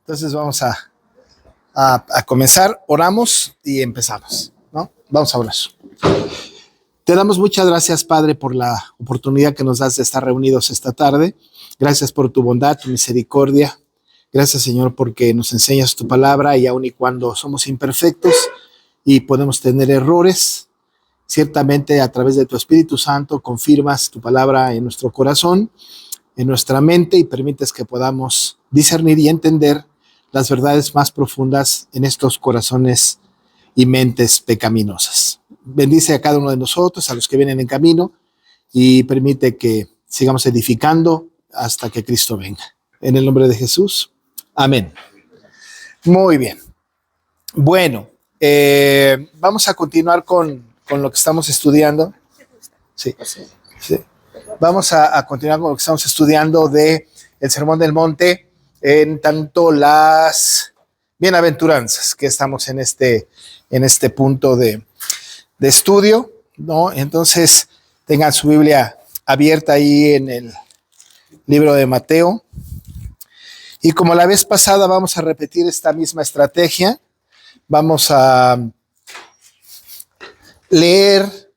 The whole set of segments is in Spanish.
Entonces vamos a comenzar, oramos y empezamos, ¿no? Vamos a orar. Te damos muchas gracias, Padre, por la oportunidad que nos das de estar reunidos esta tarde. Gracias por tu bondad, tu misericordia. Gracias, Señor, porque nos enseñas tu palabra y aun y cuando somos imperfectos y podemos tener errores, ciertamente a través de tu Espíritu Santo confirmas tu palabra en nuestro corazón, en nuestra mente, y permites que podamos discernir y entender las verdades más profundas en estos corazones y mentes pecaminosas. Bendice a cada uno de nosotros, a los que vienen en camino, y permite que sigamos edificando hasta que Cristo venga. En el nombre de Jesús, amén. Muy bien. Bueno, vamos a continuar con lo que estamos estudiando. Sí. Vamos a continuar con lo que estamos estudiando de el Sermón del Monte, en tanto las bienaventuranzas, que estamos en este punto de estudio, ¿no? Entonces, tengan su Biblia abierta ahí en el libro de Mateo. Y como la vez pasada, vamos a repetir esta misma estrategia. Vamos a leer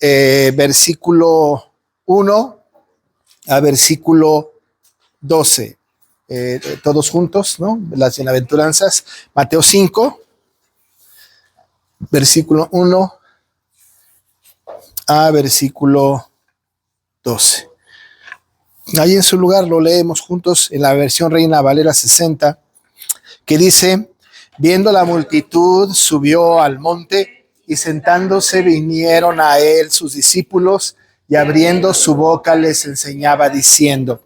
versículo 1 a versículo 12. Todos juntos, ¿no? Las bienaventuranzas. Mateo 5, versículo 1 a versículo 12. Ahí en su lugar lo leemos juntos en la versión Reina Valera 60, que dice: viendo la multitud, subió al monte, y sentándose vinieron a él sus discípulos, y abriendo su boca les enseñaba diciendo: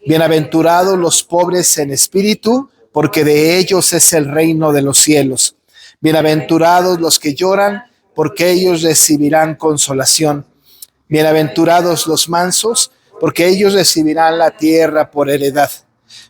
bienaventurados los pobres en espíritu, porque de ellos es el reino de los cielos. Bienaventurados los que lloran, porque ellos recibirán consolación. Bienaventurados los mansos, porque ellos recibirán la tierra por heredad.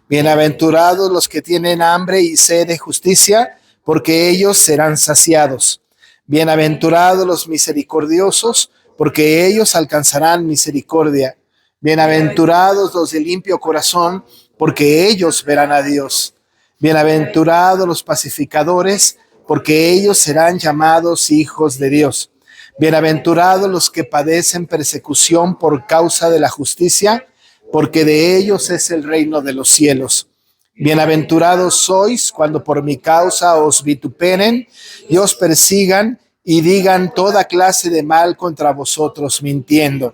Bienaventurados los que tienen hambre y sed de justicia, porque ellos serán saciados. Bienaventurados los misericordiosos, porque ellos alcanzarán misericordia. Bienaventurados los de limpio corazón, porque ellos verán a Dios. Bienaventurados los pacificadores, porque ellos serán llamados hijos de Dios. Bienaventurados los que padecen persecución por causa de la justicia, porque de ellos es el reino de los cielos. Bienaventurados sois cuando por mi causa os vituperen y os persigan y digan toda clase de mal contra vosotros mintiendo.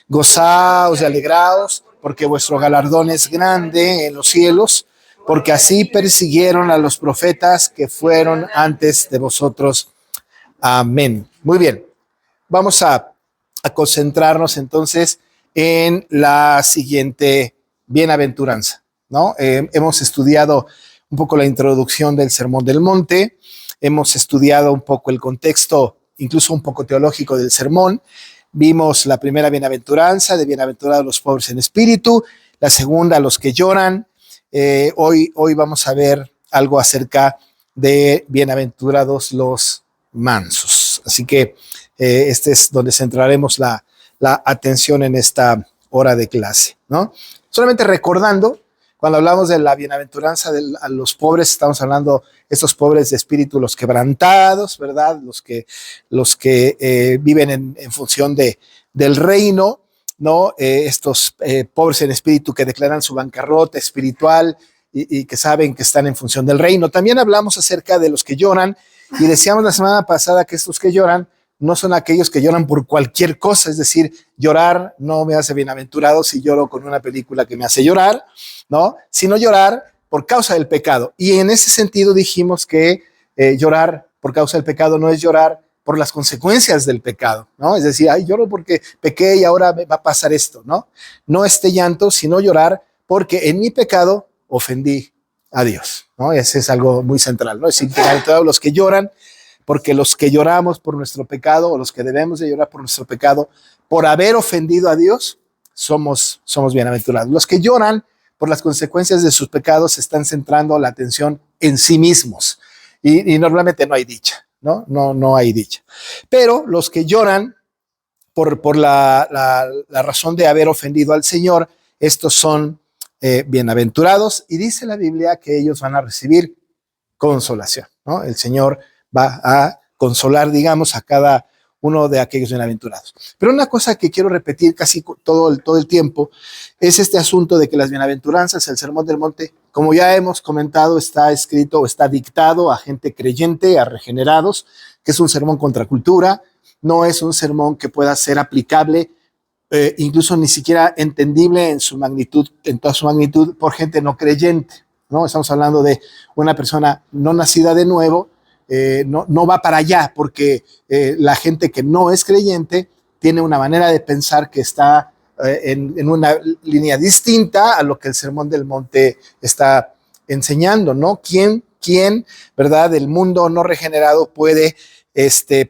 Gozaos y alegraos, porque vuestro galardón es grande en los cielos, porque así persiguieron a los profetas que fueron antes de vosotros. Amén. Muy bien. Vamos a concentrarnos entonces en la siguiente bienaventuranza, ¿no? Hemos estudiado un poco la introducción del Sermón del Monte, hemos estudiado un poco el contexto, incluso un poco teológico del sermón. Vimos la primera bienaventuranza, de bienaventurados los pobres en espíritu, la segunda, los que lloran. Hoy vamos a ver algo acerca de bienaventurados los mansos. Así que este es donde centraremos la atención en esta hora de clase, ¿no? Solamente recordando, cuando hablamos de la bienaventuranza a los pobres, estamos hablando de estos pobres de espíritu, los quebrantados, ¿verdad? Los que viven en función del reino, ¿no? Estos pobres en espíritu que declaran su bancarrota espiritual y que saben que están en función del reino. También hablamos acerca de los que lloran, y decíamos la semana pasada que estos que lloran no son aquellos que lloran por cualquier cosa, es decir, llorar no me hace bienaventurado si lloro con una película que me hace llorar, ¿no? Sino llorar por causa del pecado. Y en ese sentido dijimos que llorar por causa del pecado no es llorar por las consecuencias del pecado, ¿no? Es decir, ay, lloro porque pequé y ahora me va a pasar esto, ¿no? No este llanto, sino llorar porque en mi pecado ofendí a Dios, ¿no? Ese es algo muy central, ¿no? Es decir, todos los que lloran, porque los que lloramos por nuestro pecado, o los que debemos de llorar por nuestro pecado, por haber ofendido a Dios, somos bienaventurados. Los que lloran por las consecuencias de sus pecados están centrando la atención en sí mismos, y normalmente no hay dicha, ¿no? No hay dicha. Pero los que lloran por la razón de haber ofendido al Señor, estos son bienaventurados, y dice la Biblia que ellos van a recibir consolación, ¿no? El Señor va a consolar, digamos, a cada uno de aquellos bienaventurados. Pero una cosa que quiero repetir casi todo el tiempo es este asunto de que las bienaventuranzas, el Sermón del Monte, como ya hemos comentado, está escrito o está dictado a gente creyente, a regenerados, que es un sermón contra cultura, no es un sermón que pueda ser aplicable, incluso ni siquiera entendible en su magnitud, en toda su magnitud, por gente no creyente, ¿no? Estamos hablando de una persona no nacida de nuevo, no va para allá, porque la gente que no es creyente tiene una manera de pensar que está en una línea distinta a lo que el Sermón del Monte está enseñando, ¿no? ¿Quién, verdad, del mundo no regenerado puede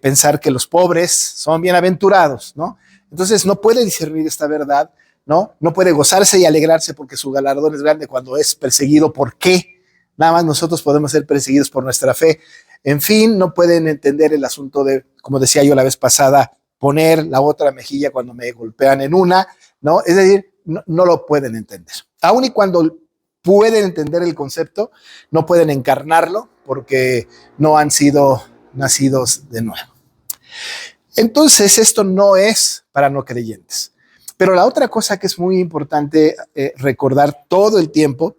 pensar que los pobres son bienaventurados, ¿no? Entonces no puede discernir esta verdad, ¿no? No puede gozarse y alegrarse porque su galardón es grande cuando es perseguido. ¿Por qué? Nada más nosotros podemos ser perseguidos por nuestra fe. En fin, no pueden entender el asunto de, como decía yo la vez pasada, poner la otra mejilla cuando me golpean en una, ¿no? Es decir, no lo pueden entender. Aun y cuando pueden entender el concepto, no pueden encarnarlo porque no han sido nacidos de nuevo. Entonces, esto no es para no creyentes. Pero la otra cosa que es muy importante recordar todo el tiempo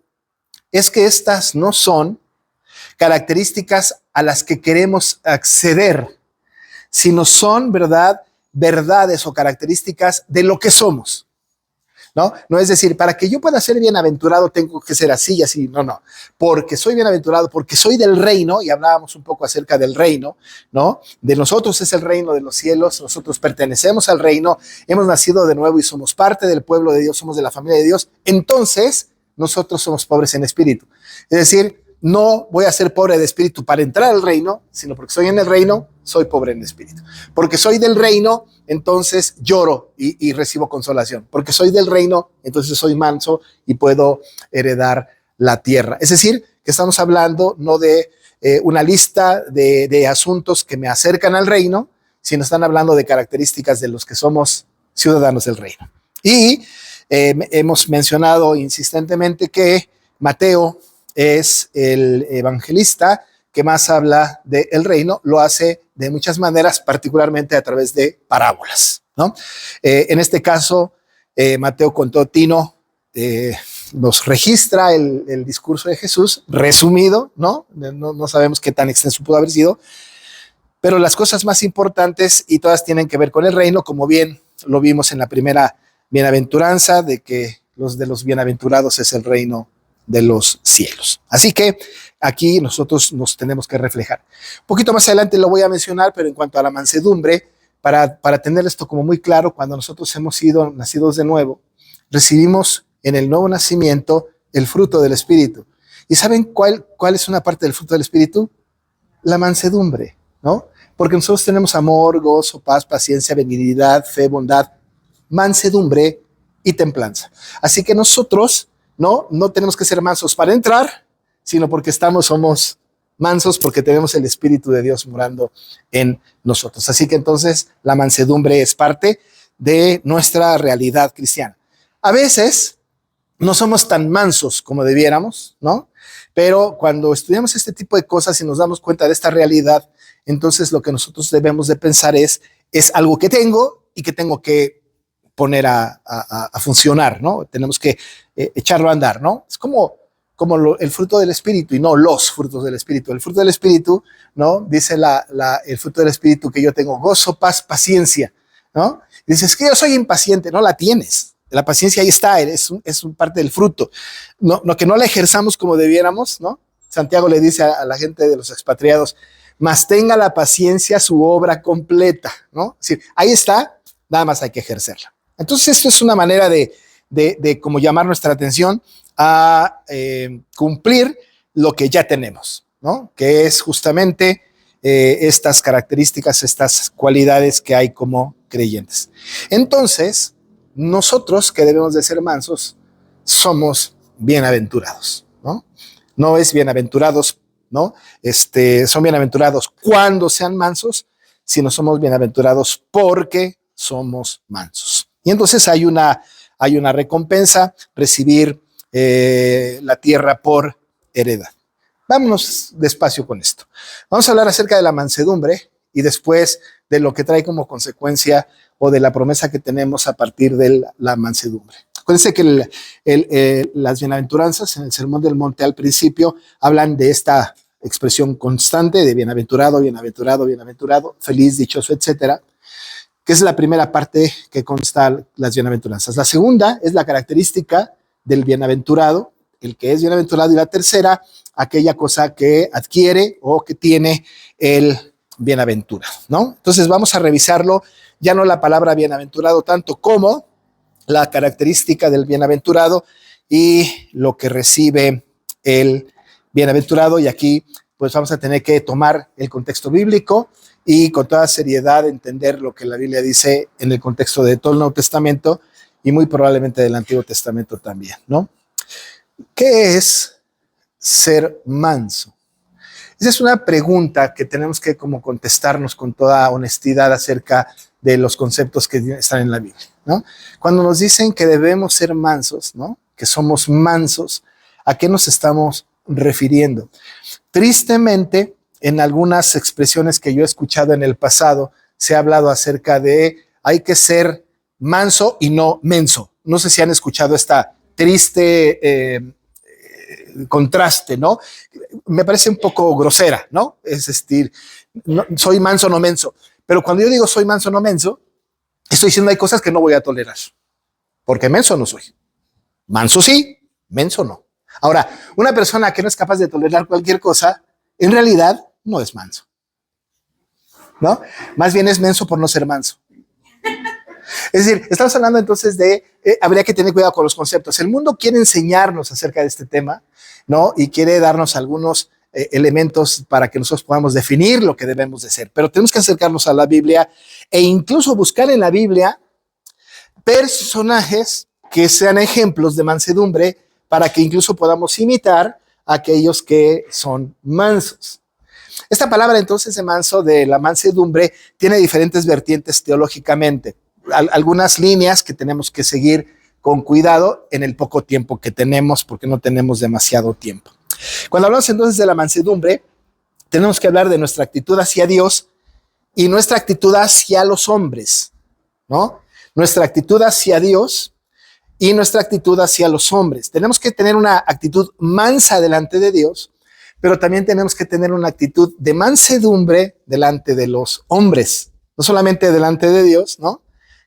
es que estas no son características a las que queremos acceder, sino son, verdades o características de lo que somos, ¿no? No es decir, para que yo pueda ser bienaventurado tengo que ser así y así, no, porque soy bienaventurado, porque soy del reino, y hablábamos un poco acerca del reino, ¿no? De nosotros es el reino de los cielos, nosotros pertenecemos al reino, hemos nacido de nuevo y somos parte del pueblo de Dios, somos de la familia de Dios, entonces nosotros somos pobres en espíritu. Es decir, no voy a ser pobre de espíritu para entrar al reino, sino porque soy en el reino, soy pobre en espíritu. Porque soy del reino, entonces lloro y recibo consolación. Porque soy del reino, entonces soy manso y puedo heredar la tierra. Es decir, que estamos hablando no de una lista de asuntos que me acercan al reino, sino están hablando de características de los que somos ciudadanos del reino. Y hemos mencionado insistentemente que Mateo es el evangelista que más habla del reino, lo hace de muchas maneras, particularmente a través de parábolas, ¿no? En este caso, Mateo contó Tino, nos registra el discurso de Jesús resumido, ¿no? No sabemos qué tan extenso pudo haber sido, pero las cosas más importantes y todas tienen que ver con el reino, como bien lo vimos en la primera bienaventuranza, de que los de los bienaventurados es el reino de los cielos. Así que aquí nosotros nos tenemos que reflejar. Un poquito más adelante lo voy a mencionar, pero en cuanto a la mansedumbre, para tener esto como muy claro, cuando nosotros hemos sido nacidos de nuevo, recibimos en el nuevo nacimiento el fruto del Espíritu. ¿Y saben cuál es una parte del fruto del Espíritu? La mansedumbre, ¿no? Porque nosotros tenemos amor, gozo, paz, paciencia, benignidad, fe, bondad, mansedumbre y templanza. Así que nosotros no tenemos que ser mansos para entrar, sino porque somos mansos porque tenemos el Espíritu de Dios morando en nosotros. Así que entonces la mansedumbre es parte de nuestra realidad cristiana. A veces no somos tan mansos como debiéramos, ¿no? Pero cuando estudiamos este tipo de cosas y nos damos cuenta de esta realidad, entonces lo que nosotros debemos de pensar es algo que tengo y que tengo que poner a funcionar, ¿no? Tenemos que echarlo a andar, ¿no? Es como el fruto del Espíritu y no los frutos del Espíritu. El fruto del Espíritu, ¿no? Dice el fruto del Espíritu que yo tengo gozo, paz, paciencia, ¿no? Dices que yo soy impaciente, no la tienes. La paciencia ahí está, es un parte del fruto. No, que no la ejerzamos como debiéramos, ¿no? Santiago le dice a la gente de los expatriados, mas tenga la paciencia su obra completa, ¿no? Es decir, ahí está, nada más hay que ejercerla. Entonces, esto es una manera de como llamar nuestra atención a cumplir lo que ya tenemos, ¿no? Que es justamente estas características, estas cualidades que hay como creyentes. Entonces, nosotros que debemos de ser mansos, somos bienaventurados, ¿no? No es bienaventurados, ¿no? Son bienaventurados cuando sean mansos, sino somos bienaventurados porque somos mansos. Y entonces hay una recompensa, recibir la tierra por heredad. Vámonos despacio con esto. Vamos a hablar acerca de la mansedumbre y después de lo que trae como consecuencia o de la promesa que tenemos a partir de la mansedumbre. Acuérdense que las bienaventuranzas en el Sermón del Monte al principio hablan de esta expresión constante de bienaventurado, bienaventurado, bienaventurado, feliz, dichoso, etcétera, que es la primera parte que consta las bienaventuranzas. La segunda es la característica del bienaventurado, el que es bienaventurado, y la tercera, aquella cosa que adquiere o que tiene el bienaventurado, ¿no? Entonces vamos a revisarlo, ya no la palabra bienaventurado tanto como la característica del bienaventurado y lo que recibe el bienaventurado, y aquí pues vamos a tener que tomar el contexto bíblico y con toda seriedad entender lo que la Biblia dice en el contexto de todo el Nuevo Testamento y muy probablemente del Antiguo Testamento también, ¿no? ¿Qué es ser manso? Esa es una pregunta que tenemos que como contestarnos con toda honestidad acerca de los conceptos que están en la Biblia, ¿no? Cuando nos dicen que debemos ser mansos, ¿no? Que somos mansos, ¿a qué nos estamos refiriendo? Tristemente, en algunas expresiones que yo he escuchado en el pasado, se ha hablado acerca de hay que ser manso y no menso. No sé si han escuchado esta triste contraste, ¿no? Me parece un poco grosera, ¿no? Es decir, no, soy manso, no menso. Pero cuando yo digo soy manso, no menso, estoy diciendo hay cosas que no voy a tolerar. Porque menso no soy. Manso sí, menso no. Ahora, una persona que no es capaz de tolerar cualquier cosa, en realidad no es manso, ¿no? Más bien es menso por no ser manso. Es decir, estamos hablando entonces de, habría que tener cuidado con los conceptos. El mundo quiere enseñarnos acerca de este tema, ¿no? Y quiere darnos algunos elementos para que nosotros podamos definir lo que debemos de ser. Pero tenemos que acercarnos a la Biblia e incluso buscar en la Biblia personajes que sean ejemplos de mansedumbre para que incluso podamos imitar a aquellos que son mansos. Esta palabra entonces de manso, de la mansedumbre, tiene diferentes vertientes teológicamente. Algunas líneas que tenemos que seguir con cuidado en el poco tiempo que tenemos, porque no tenemos demasiado tiempo. Cuando hablamos entonces de la mansedumbre, tenemos que hablar de nuestra actitud hacia Dios y nuestra actitud hacia los hombres, ¿no? Nuestra actitud hacia Dios y nuestra actitud hacia los hombres. Tenemos que tener una actitud mansa delante de Dios, pero también tenemos que tener una actitud de mansedumbre delante de los hombres, no solamente delante de Dios, ¿no?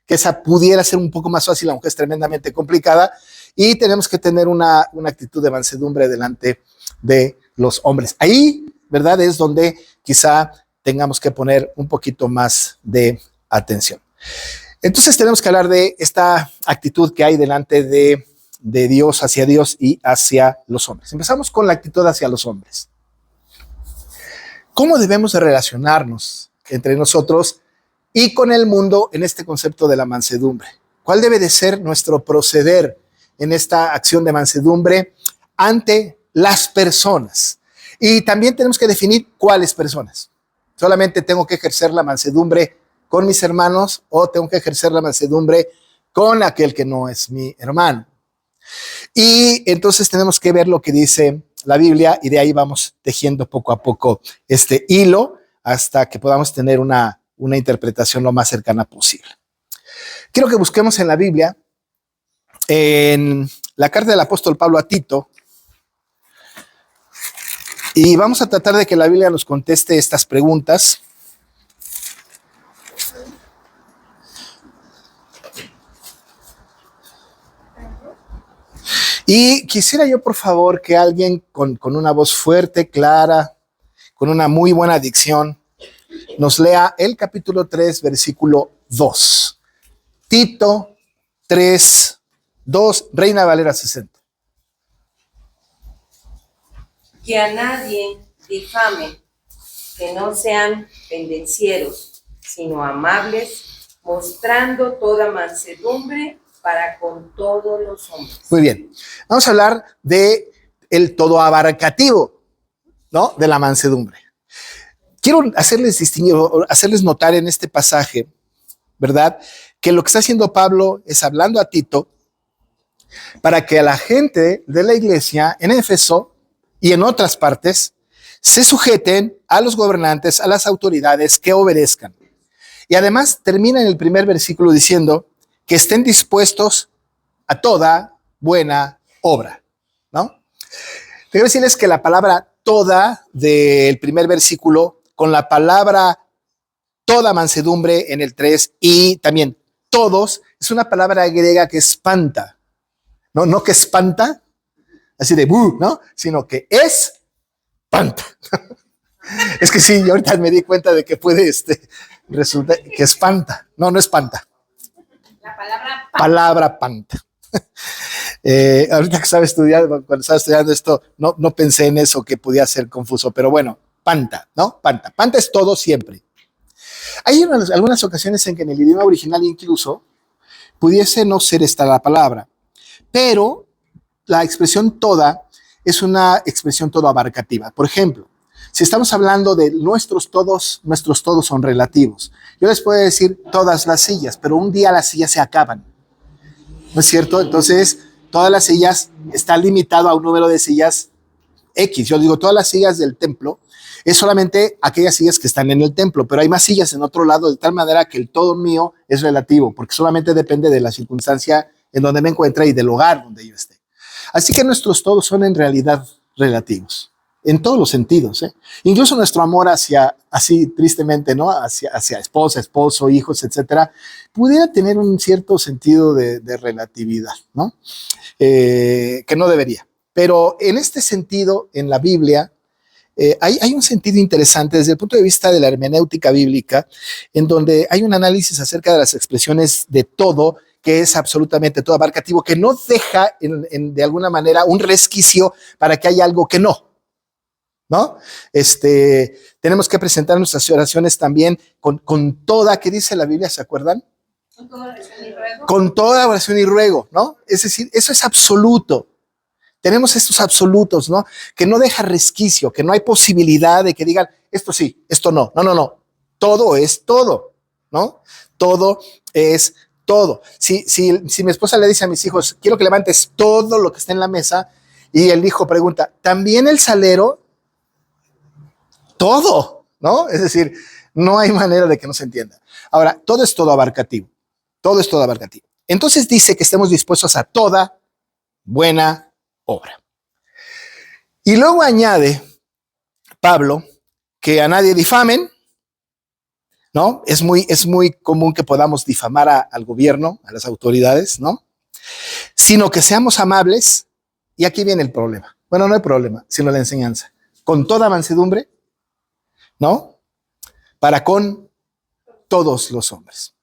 Que esa pudiera ser un poco más fácil, aunque es tremendamente complicada, y tenemos que tener una actitud de mansedumbre delante de los hombres. Ahí, ¿verdad? Es donde quizá tengamos que poner un poquito más de atención. Entonces tenemos que hablar de esta actitud que hay delante de Dios, hacia Dios y hacia los hombres. Empezamos con la actitud hacia los hombres. ¿Cómo debemos de relacionarnos entre nosotros y con el mundo en este concepto de la mansedumbre? ¿Cuál debe de ser nuestro proceder en esta acción de mansedumbre ante las personas? Y también tenemos que definir cuáles personas. Solamente tengo que ejercer la mansedumbre con mis hermanos o tengo que ejercer la mansedumbre con aquel que no es mi hermano. Y entonces tenemos que ver lo que dice la Biblia y de ahí vamos tejiendo poco a poco este hilo hasta que podamos tener una interpretación lo más cercana posible. Quiero que busquemos en la Biblia, en la carta del apóstol Pablo a Tito, y vamos a tratar de que la Biblia nos conteste estas preguntas. Y quisiera yo, por favor, que alguien con una voz fuerte, clara, con una muy buena dicción, nos lea el capítulo 3, versículo 2. Tito 3, 2, Reina Valera 60. Que a nadie difame, que no sean pendencieros, sino amables, mostrando toda mansedumbre para con todos los hombres. Muy bien. Vamos a hablar de el todo abarcativo, ¿no? De la mansedumbre. Quiero hacerles notar en este pasaje, ¿verdad? Que lo que está haciendo Pablo es hablando a Tito para que a la gente de la iglesia en Éfeso y en otras partes se sujeten a los gobernantes, a las autoridades, que obedezcan. Y además termina en el primer versículo diciendo que estén dispuestos a toda buena obra, ¿no? Quiero decirles que la palabra toda del primer versículo con la palabra toda mansedumbre en el 3 y también todos es una palabra griega que espanta, ¿no? No que espanta, así de ¿no? Sino que espanta. Es que sí, yo ahorita me di cuenta de que puede resultar que espanta. No, no espanta. La palabra panta. Ahorita que cuando estaba estudiando esto, no pensé en eso, que podía ser confuso, pero bueno, panta, ¿no? Panta. Panta es todo siempre. Hay algunas ocasiones en que en el idioma original incluso pudiese no ser esta la palabra, pero la expresión toda es una expresión todo abarcativa. Por ejemplo, si estamos hablando de nuestros todos son relativos. Yo les puedo decir todas las sillas, pero un día las sillas se acaban. ¿No es cierto? Entonces, todas las sillas están limitadas a un número de sillas X. Yo digo, todas las sillas del templo es solamente aquellas sillas que están en el templo, pero hay más sillas en otro lado, de tal manera que el todo mío es relativo, porque solamente depende de la circunstancia en donde me encuentre y del lugar donde yo esté. Así que nuestros todos son en realidad relativos, en todos los sentidos, ¿eh? Incluso nuestro amor hacia, así tristemente, ¿no? Hacia esposa, esposo, hijos, etcétera, pudiera tener un cierto sentido de relatividad, ¿no? Que no debería. Pero en este sentido, en la Biblia, hay un sentido interesante desde el punto de vista de la hermenéutica bíblica, en donde hay un análisis acerca de las expresiones de todo, que es absolutamente todo abarcativo, que no deja de alguna manera un resquicio para que haya algo que no, ¿no? Tenemos que presentar nuestras oraciones también con toda, ¿qué dice la Biblia? ¿Se acuerdan? Con toda oración y ruego. Con toda oración y ruego, ¿no? Es decir, eso es absoluto. Tenemos estos absolutos, ¿no? Que no deja resquicio, que no hay posibilidad de que digan, esto sí, esto no. No. Todo es todo, ¿no? Todo es todo. Si mi esposa le dice a mis hijos, quiero que levantes todo lo que está en la mesa, y el hijo pregunta, ¿también el salero? Todo, ¿no? Es decir, no hay manera de que no se entienda. Ahora, todo es todo abarcativo. Todo es todo abarcativo. Entonces dice que estemos dispuestos a toda buena obra. Y luego añade Pablo que a nadie difamen, ¿no? Es muy común que podamos difamar al gobierno, a las autoridades, ¿no? Sino que seamos amables, y aquí viene el problema. Bueno, no hay problema, sino la enseñanza. Con toda mansedumbre, ¿no? Para con todos los hombres.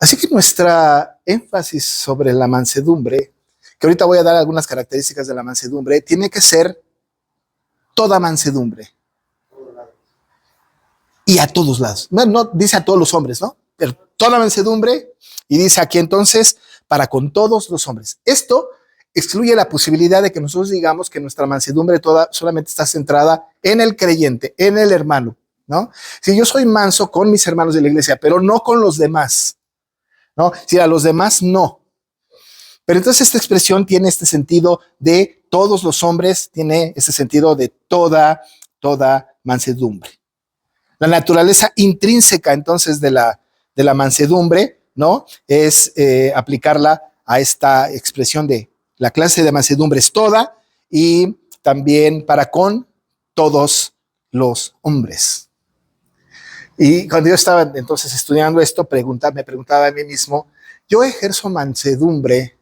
Así que nuestra énfasis sobre la mansedumbre, que ahorita voy a dar algunas características de la mansedumbre, tiene que ser toda mansedumbre. Y a todos lados. No dice a todos los hombres, ¿no? Pero toda mansedumbre, y dice aquí entonces, para con todos los hombres. Esto excluye la posibilidad de que nosotros digamos que nuestra mansedumbre toda solamente está centrada en el creyente, en el hermano, ¿no? Si yo soy manso con mis hermanos de la iglesia, pero no con los demás, ¿no? Si a los demás no. Pero entonces esta expresión tiene este sentido de todos los hombres, tiene este sentido de toda mansedumbre. La naturaleza intrínseca entonces de la mansedumbre, ¿no? Es aplicarla a esta expresión de la clase de mansedumbre es toda y también para con todos los hombres. Y cuando yo estaba entonces estudiando esto, me preguntaba a mí mismo, ¿yo ejerzo mansedumbre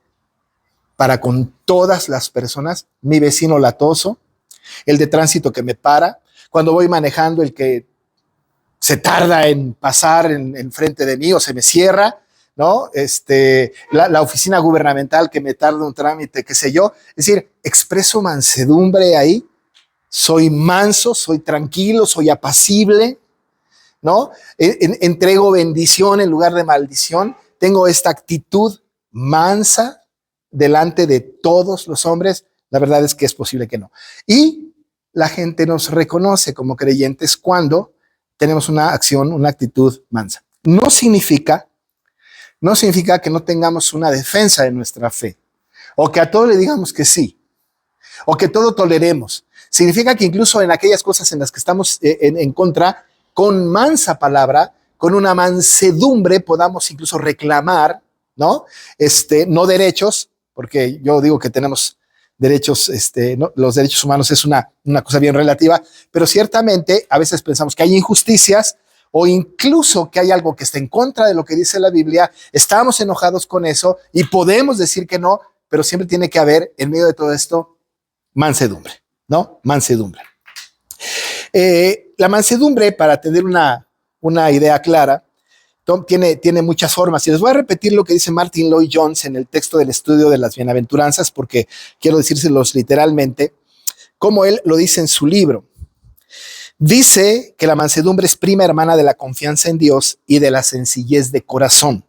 para con todas las personas? Mi vecino latoso, el de tránsito que me para, cuando voy manejando el que se tarda en pasar en frente de mí o se me cierra, ¿no? La oficina gubernamental que me tarda un trámite, qué sé yo. Es decir, expreso mansedumbre ahí, soy manso, soy tranquilo, soy apacible, ¿no? Entrego bendición en lugar de maldición. Tengo esta actitud mansa delante de todos los hombres. La verdad es que es posible que no. Y la gente nos reconoce como creyentes cuando tenemos una acción, una actitud mansa. No significa no significa que no tengamos una defensa de nuestra fe, o que a todo le digamos que sí, o que todo toleremos. Significa que incluso en aquellas cosas en las que estamos en contra, con mansa palabra, con una mansedumbre, podamos incluso reclamar, ¿no? No derechos, porque yo digo que tenemos derechos, ¿no? Los derechos humanos es una cosa bien relativa, pero ciertamente a veces pensamos que hay injusticias o incluso que hay algo que está en contra de lo que dice la Biblia, estamos enojados con eso y podemos decir que no, pero siempre tiene que haber en medio de todo esto mansedumbre, ¿no? Mansedumbre. La mansedumbre, para tener una idea clara, tiene muchas formas. Y les voy a repetir lo que dice Martin Lloyd-Jones en el texto del estudio de las bienaventuranzas, porque quiero decírselos literalmente, como él lo dice en su libro. Dice que la mansedumbre es prima hermana de la confianza en Dios y de la sencillez de corazón.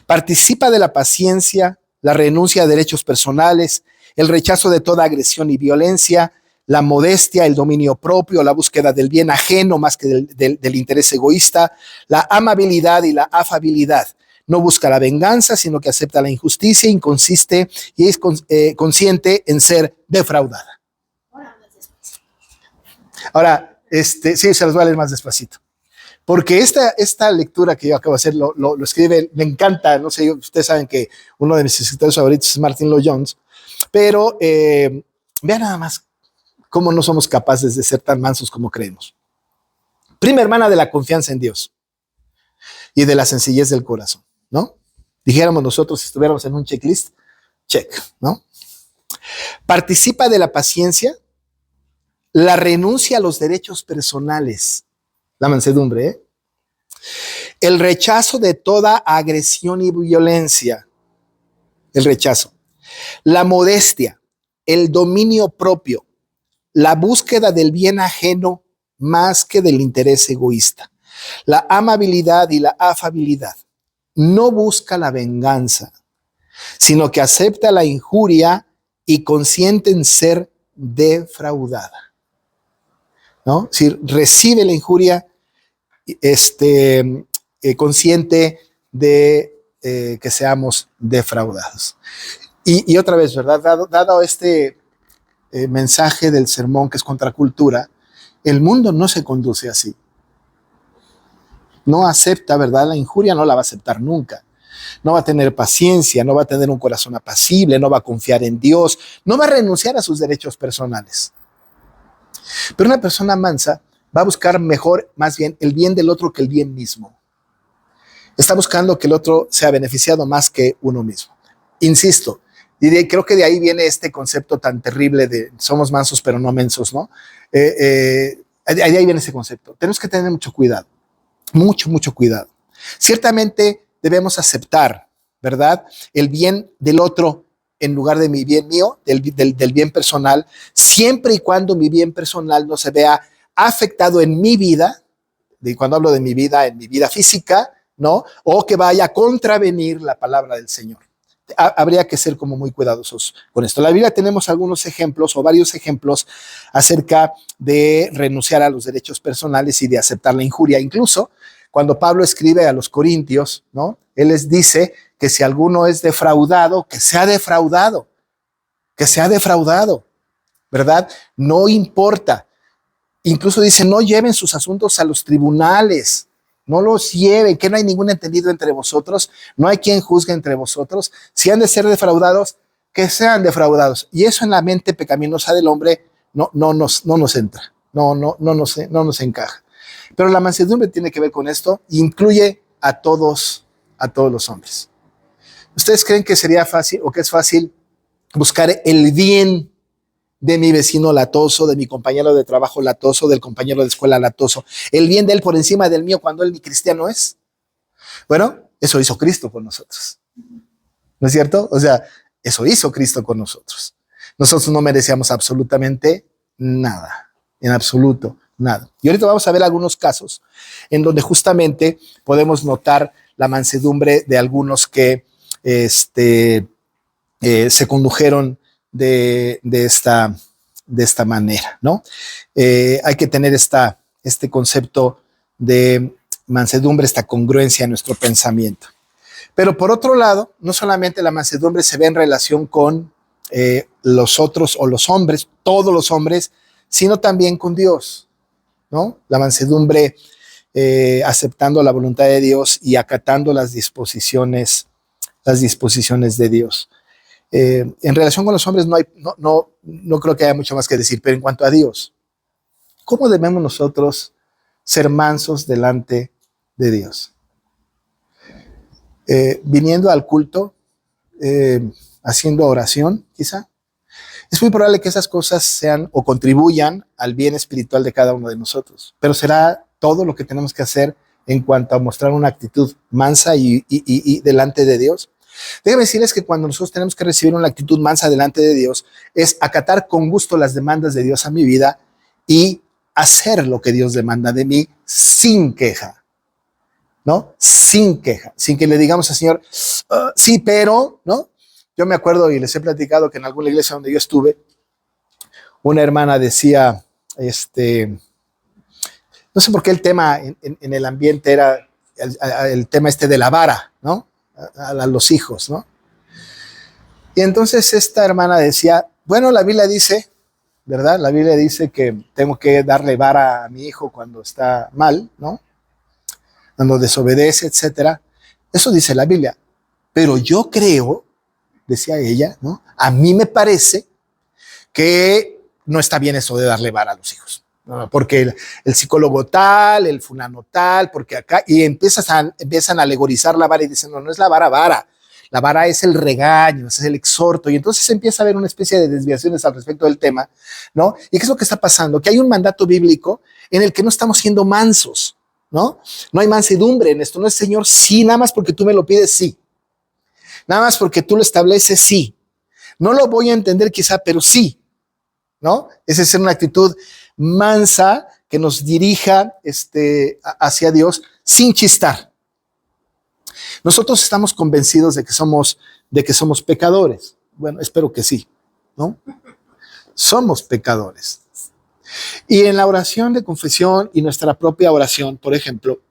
Participa de la paciencia, la renuncia a derechos personales, el rechazo de toda agresión y violencia, la modestia, el dominio propio, la búsqueda del bien ajeno más que del interés egoísta, la amabilidad y la afabilidad. No busca la venganza, sino que acepta la injusticia y es consciente en ser defraudada. Ahora, sí, se los voy a leer más despacito. Porque esta lectura que yo acabo de hacer lo escribe, me encanta, no sé, ustedes saben que uno de mis escritores favoritos es Martin Lloyd-Jones, pero vean nada más cómo no somos capaces de ser tan mansos como creemos. Prima hermana de la confianza en Dios y de la sencillez del corazón, ¿no? Dijéramos nosotros, si estuviéramos en un checklist, check, ¿no? Participa de la paciencia, la renuncia a los derechos personales, la mansedumbre, ¿eh? El rechazo de toda agresión y violencia, el rechazo, la modestia, el dominio propio, la búsqueda del bien ajeno más que del interés egoísta, la amabilidad y la afabilidad. No busca la venganza, sino que acepta la injuria y consiente en ser defraudada, ¿no? Si recibe la injuria, consciente de que seamos defraudados. Y otra vez, ¿verdad? Dado este mensaje del sermón que es contracultura, el mundo no se conduce así. No acepta, ¿verdad? La injuria no la va a aceptar nunca. No va a tener paciencia, no va a tener un corazón apacible, no va a confiar en Dios, no va a renunciar a sus derechos personales. Pero una persona mansa va a buscar mejor, más bien, el bien del otro que el bien mismo. Está buscando que el otro sea beneficiado más que uno mismo. Insisto, y creo que de ahí viene este concepto tan terrible de somos mansos pero no mensos, ¿no? De ahí viene ese concepto. Tenemos que tener mucho cuidado, mucho cuidado. Ciertamente debemos aceptar, ¿verdad? El bien del otro en lugar de mi bien mío, del bien personal, siempre y cuando mi bien personal no se vea afectado en mi vida, y cuando hablo de mi vida, en mi vida física, ¿no? O que vaya a contravenir la palabra del Señor. Habría que ser como muy cuidadosos con esto. En la Biblia tenemos algunos ejemplos o varios ejemplos acerca de renunciar a los derechos personales y de aceptar la injuria. Incluso cuando Pablo escribe a los Corintios, ¿no? Él les dice que si alguno es defraudado, que sea defraudado, ¿verdad? No importa. Incluso dice, no lleven sus asuntos a los tribunales, no los lleven, que no hay ningún entendido entre vosotros, no hay quien juzgue entre vosotros. Si han de ser defraudados, que sean defraudados. Y eso en la mente pecaminosa del hombre no nos entra, no nos encaja. Pero la mansedumbre tiene que ver con esto, incluye a todos los hombres. ¿Ustedes creen que sería fácil o que es fácil buscar el bien de mi vecino latoso, de mi compañero de trabajo latoso, del compañero de escuela latoso, el bien de él por encima del mío cuando él ni cristiano es? Bueno, eso hizo Cristo con nosotros, ¿no es cierto? O sea, eso hizo Cristo con nosotros. Nosotros no merecíamos absolutamente nada, en absoluto nada. Y ahorita vamos a ver algunos casos en donde justamente podemos notar la mansedumbre de algunos que se condujeron de esta manera, ¿no? Hay que tener este concepto de mansedumbre, esta congruencia en nuestro pensamiento. Pero por otro lado, no solamente la mansedumbre se ve en relación con los otros o los hombres, todos los hombres, sino también con Dios, ¿no? La mansedumbre aceptando la voluntad de Dios y acatando las disposiciones de Dios. En relación con los hombres no creo que haya mucho más que decir, pero en cuanto a Dios, ¿cómo debemos nosotros ser mansos delante de Dios? Viniendo al culto, haciendo oración, quizá. Es muy probable que esas cosas sean o contribuyan al bien espiritual de cada uno de nosotros, pero será todo lo que tenemos que hacer en cuanto a mostrar una actitud mansa y delante de Dios. Déjame decirles que cuando nosotros tenemos que recibir una actitud mansa delante de Dios, es acatar con gusto las demandas de Dios a mi vida y hacer lo que Dios demanda de mí sin queja, ¿no? Sin queja, sin que le digamos al Señor, sí, pero, ¿no? Yo me acuerdo y les he platicado que en alguna iglesia donde yo estuve, una hermana decía, no sé por qué el tema en el ambiente era el tema de la vara, ¿no? A los hijos, ¿no? Y entonces esta hermana decía, bueno, la Biblia dice, ¿verdad? La Biblia dice que tengo que darle vara a mi hijo cuando está mal, ¿no? Cuando desobedece, etcétera. Eso dice la Biblia. Pero yo creo, decía ella, ¿no? A mí me parece que no está bien eso de darle vara a los hijos. ¿No? Porque el psicólogo tal, el fulano tal, porque acá, y empiezan a alegorizar la vara y dicen, no es la vara. La vara es el regaño, es el exhorto, y entonces empieza a haber una especie de desviaciones al respecto del tema, ¿no? ¿Y qué es lo que está pasando? Que hay un mandato bíblico en el que no estamos siendo mansos, ¿no? No hay mansedumbre en esto, no es Señor, sí, nada más porque tú me lo pides, sí. Nada más porque tú lo estableces, sí. No lo voy a entender quizá, pero sí, ¿no? Esa es una actitud mansa que nos dirija hacia Dios sin chistar. Nosotros estamos convencidos de que somos pecadores. Bueno, espero que sí, ¿no? Somos pecadores. Y en la oración de confesión y nuestra propia oración, por ejemplo,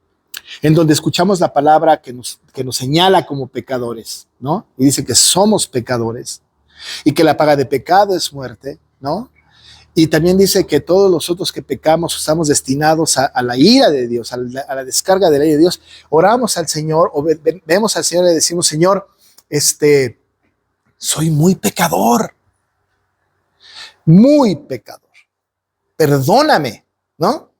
en donde escuchamos la palabra que nos señala como pecadores, ¿no? Y dice que somos pecadores y que la paga de pecado es muerte, ¿no? Y también dice que todos los otros que pecamos estamos destinados a la ira de Dios, a la descarga de la ira de Dios. Oramos al Señor, o vemos al Señor y le decimos, Señor, soy muy pecador, perdóname, ¿no?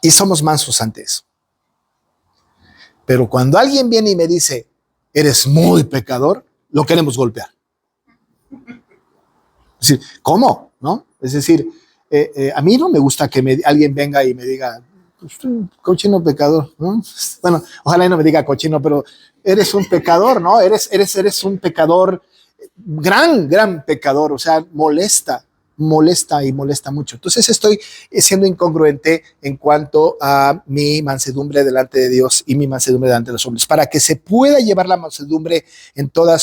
Y somos mansos ante eso. Pero cuando alguien viene y me dice, eres muy pecador, lo queremos golpear. Es decir, ¿cómo? ¿No? Es decir, a mí no me gusta que alguien venga y me diga, cochino pecador, ¿no? Bueno, ojalá no me diga cochino, pero eres un pecador, ¿no? Eres un pecador, gran pecador, o sea, molesta mucho. Entonces estoy siendo incongruente en cuanto a mi mansedumbre delante de Dios y mi mansedumbre delante de los hombres. Para que se pueda llevar la mansedumbre en toda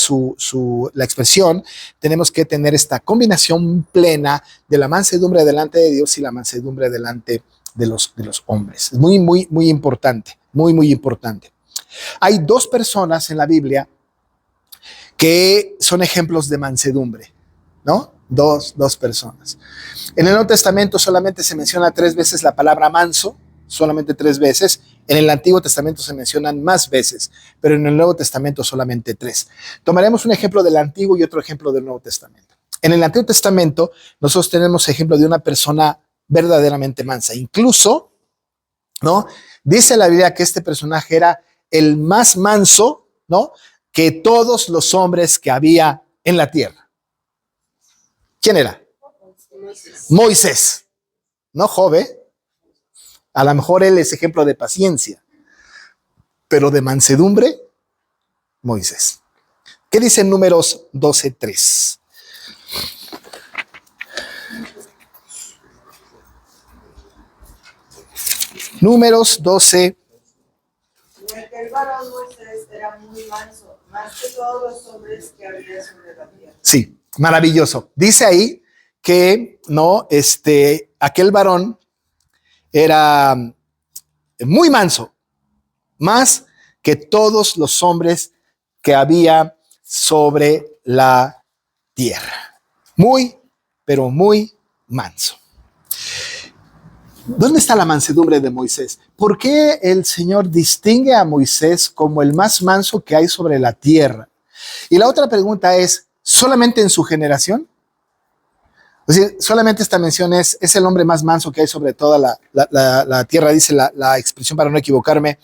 la expresión, tenemos que tener esta combinación plena de la mansedumbre delante de Dios y la mansedumbre delante de los hombres. Es muy importante, muy importante. Hay dos personas en la Biblia que son ejemplos de mansedumbre, ¿no? Dos personas. En el Nuevo Testamento solamente se menciona 3 veces la palabra manso, solamente 3 veces. En el Antiguo Testamento se mencionan más veces, pero en el Nuevo Testamento solamente 3. Tomaremos un ejemplo del Antiguo y otro ejemplo del Nuevo Testamento. En el Antiguo Testamento nosotros tenemos ejemplo de una persona verdaderamente mansa. Incluso, ¿no? Dice la Biblia que este personaje era el más manso, ¿no? Que todos los hombres que había en la tierra. ¿Quién era? Moisés. No Job, ¿eh? A lo mejor él es ejemplo de paciencia, pero de mansedumbre, Moisés. ¿Qué dice en Números 12:3? Números 12. El varón Moisés era muy manso, más que todos los hombres que había sobre la tierra. Sí, maravilloso. Dice ahí que no, aquel varón era muy manso, más que todos los hombres que había sobre la tierra. Muy, pero muy manso. ¿Dónde está la mansedumbre de Moisés? ¿Por qué el Señor distingue a Moisés como el más manso que hay sobre la tierra? Y la otra pregunta es, ¿solamente en su generación? Es decir, solamente esta mención es el hombre más manso que hay sobre toda la tierra, dice la expresión para no equivocarme.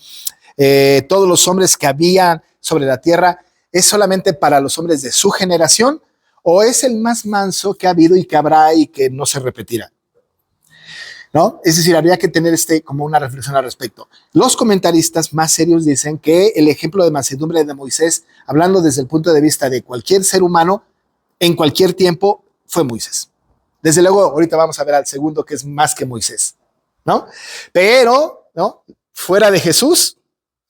Todos los hombres que habían sobre la tierra, ¿es solamente para los hombres de su generación? ¿O es el más manso que ha habido y que habrá y que no se repetirá? ¿No? Es decir, habría que tener como una reflexión al respecto. Los comentaristas más serios dicen que el ejemplo de mansedumbre de Moisés, hablando desde el punto de vista de cualquier ser humano, en cualquier tiempo, fue Moisés. Desde luego, ahorita vamos a ver al segundo que es más que Moisés, ¿no? Pero, ¿no? Fuera de Jesús,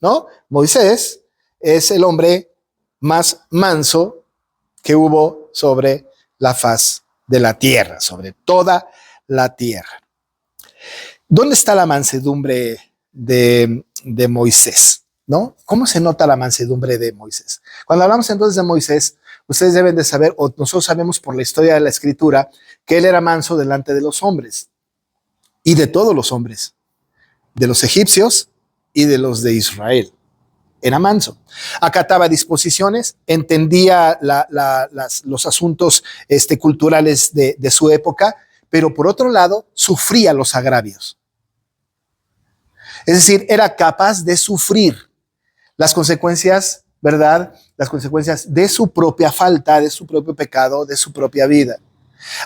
¿no? Moisés es el hombre más manso que hubo sobre la faz de la tierra, sobre toda la tierra. ¿Dónde está la mansedumbre de Moisés? ¿No? ¿Cómo se nota la mansedumbre de Moisés? Cuando hablamos entonces de Moisés, ustedes deben de saber, o nosotros sabemos por la historia de la Escritura, que él era manso delante de los hombres, y de todos los hombres, de los egipcios y de los de Israel. Era manso. Acataba disposiciones, entendía los asuntos culturales de su época, pero por otro lado, sufría los agravios. Es decir, era capaz de sufrir las consecuencias, ¿verdad? Las consecuencias de su propia falta, de su propio pecado, de su propia vida.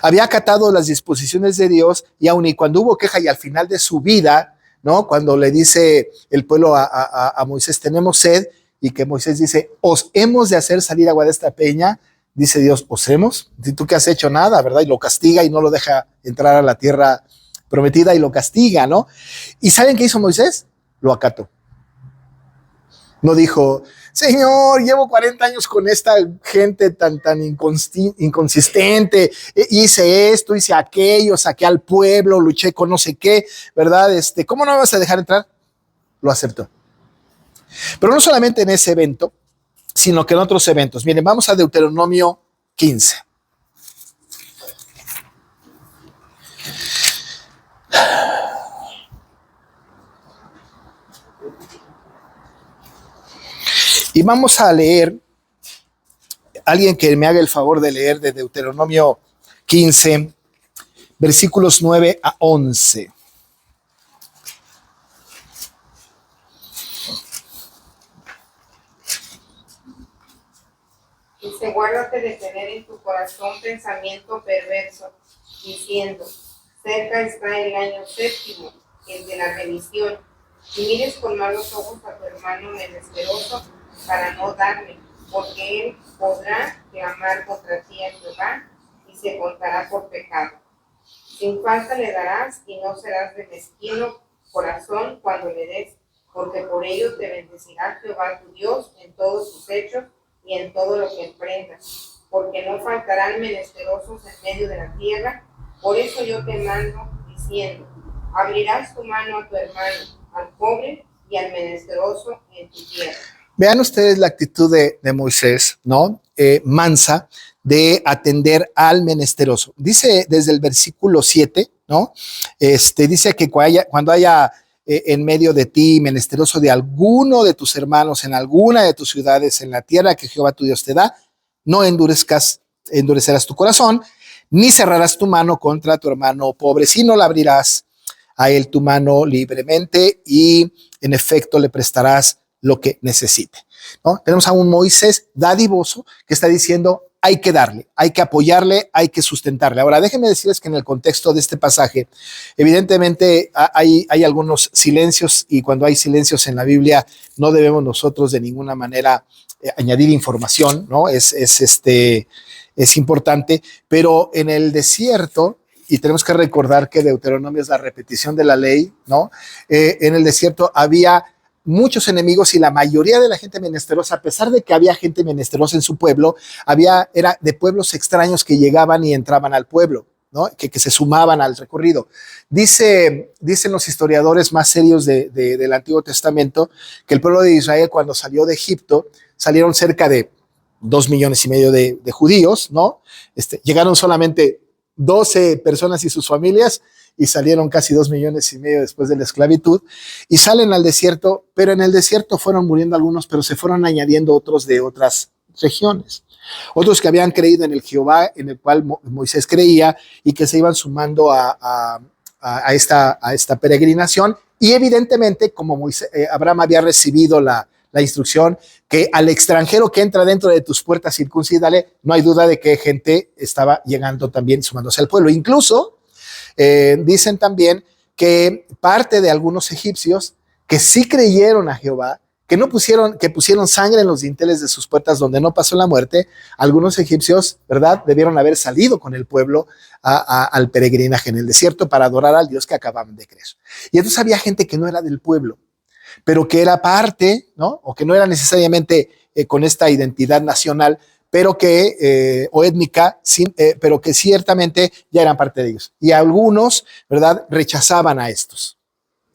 Había acatado las disposiciones de Dios y aun y cuando hubo queja y al final de su vida, ¿no? Cuando le dice el pueblo a Moisés, tenemos sed, y que Moisés dice, os hemos de hacer salir agua de esta peña, dice Dios, os hemos, tú que has hecho nada, ¿verdad? Y lo castiga y no lo deja entrar a la tierra prometida y lo castiga, ¿no? ¿Y saben qué hizo Moisés? Lo acató. No dijo, Señor, llevo 40 años con esta gente tan inconsistente, hice esto, hice aquello, saqué al pueblo, luché con no sé qué, ¿verdad? ¿Cómo no me vas a dejar entrar? Lo aceptó. Pero no solamente en ese evento, sino que en otros eventos. Miren, vamos a Deuteronomio 15. Y vamos a leer, alguien que me haga el favor de leer de Deuteronomio 15, versículos 9 a 11. Dice, guárdate de tener en tu corazón pensamiento perverso, diciendo, cerca está el año séptimo, el de la bendición, y mires con malos ojos a tu hermano menesteroso para no darle, porque él podrá clamar contra ti a Jehová y se contará por pecado. Sin falta le darás y no serás de mezquino corazón cuando le des, porque por ello te bendecirá Jehová tu Dios en todos tus hechos y en todo lo que emprendas, porque no faltarán menesterosos en medio de la tierra. Por eso yo te mando diciendo, abrirás tu mano a tu hermano, al pobre y al menesteroso en tu tierra. Vean ustedes la actitud de Moisés, ¿no? Mansa, de atender al menesteroso. Dice desde el versículo 7, ¿no? Dice que cuando haya en medio de ti menesteroso de alguno de tus hermanos en alguna de tus ciudades en la tierra que Jehová tu Dios te da, no endurecerás tu corazón, ni cerrarás tu mano contra tu hermano pobre, sino la abrirás a él tu mano libremente y en efecto le prestarás lo que necesite, ¿no? Tenemos a un Moisés dadivoso que está diciendo, hay que darle, hay que apoyarle, hay que sustentarle. Ahora, déjenme decirles que en el contexto de este pasaje, evidentemente hay algunos silencios y cuando hay silencios en la Biblia no debemos nosotros de ninguna manera añadir información, ¿no? Es importante, pero en el desierto, y tenemos que recordar que Deuteronomio es la repetición de la ley, ¿no? En el desierto había muchos enemigos y la mayoría de la gente menesterosa, a pesar de que había gente menesterosa en su pueblo, era de pueblos extraños que llegaban y entraban al pueblo. ¿no? Que se sumaban al recorrido. Dicen los historiadores más serios del Antiguo Testamento que el pueblo de Israel, cuando salió de Egipto, salieron cerca de 2,5 millones de judíos, ¿no? Llegaron solamente 12 personas y sus familias y salieron casi 2,5 millones después de la esclavitud y salen al desierto, pero en el desierto fueron muriendo algunos, pero se fueron añadiendo otros de otras regiones. Otros que habían creído en el Jehová en el cual Moisés creía y que se iban sumando a esta peregrinación. Y evidentemente, como Abraham había recibido la instrucción que al extranjero que entra dentro de tus puertas circuncídale, no hay duda de que gente estaba llegando también, sumándose al pueblo. Incluso dicen también que parte de algunos egipcios que sí creyeron a Jehová, que pusieron sangre en los dinteles de sus puertas donde no pasó la muerte, algunos egipcios, ¿verdad?, debieron haber salido con el pueblo al peregrinaje en el desierto para adorar al Dios que acababan de creer. Y entonces había gente que no era del pueblo, pero que era parte, ¿no?, o que no era necesariamente con esta identidad nacional, pero que, o étnica, pero que ciertamente ya eran parte de ellos. Y algunos, ¿verdad?, rechazaban a estos,